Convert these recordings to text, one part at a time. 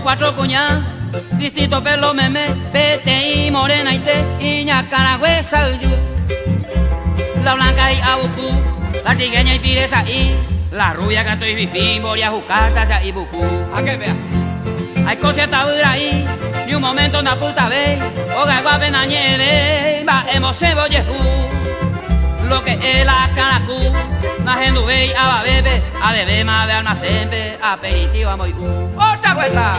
cuatro cuñadas, distinto pelo meme, pete y morena y te, iña caragüesa y yo. La blanca y abucú, la trigueña y pireza y la rubia que estoy bifín, boria jucata y bucú. A que vea. Hay cosas tabura ahí, y un momento na puta ve, oga guape na nieve, va hemos cebollejú. Lo que es la canacú, na gente ve a bebe, a bebé más de almacén, aperitivo a muy otra vuelta.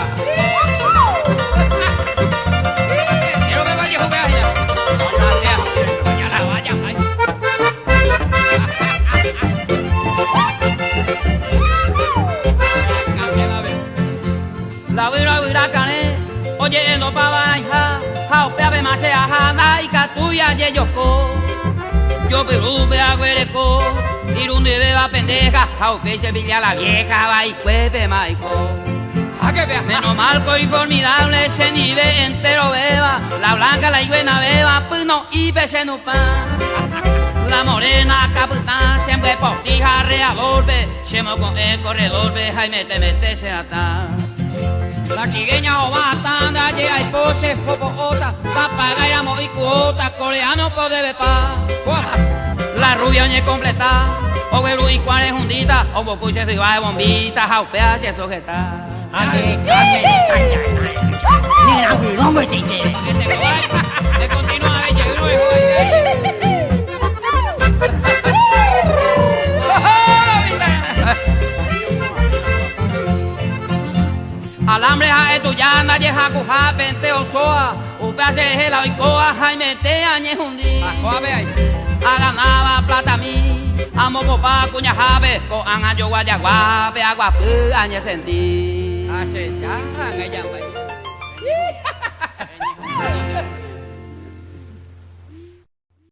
Quiero que vaya a jugar allá. Ya la vaya, ay. La vira cané, oye no pa baja, hao peave más se ajana y catuya ye yoko. Yo perú pe agüereco, irunde beba pendeja, hao que se pilla la vieja, va y cueve maico. A que vea. Menos malco y formidable ese nivel entero beba, la blanca la iguena beba, pues no y pese no pan. La morena capitán siempre postija reador be, chemo con el corredor be, Jaime te metes en atar. La trigueña ovata, llega y pose, popota, papagaira moicuota, coreano pode bepa. La rubia oñe completa, o velu y cuál es hundita, o bopuche se va de bombita, jaupea se sujeta. Ni la huilón, güey, te Le continúa a ver, llega uno de joven. Alambre a etuyana, yeja cuja, pente osoa, upea se la oicoa, Jaime te añe hundi. A ver ahí. A ganaba plata mi, amo popa cuña jave, ko anga yo guayaguape, agua pu añe sentí. A se ya, ella.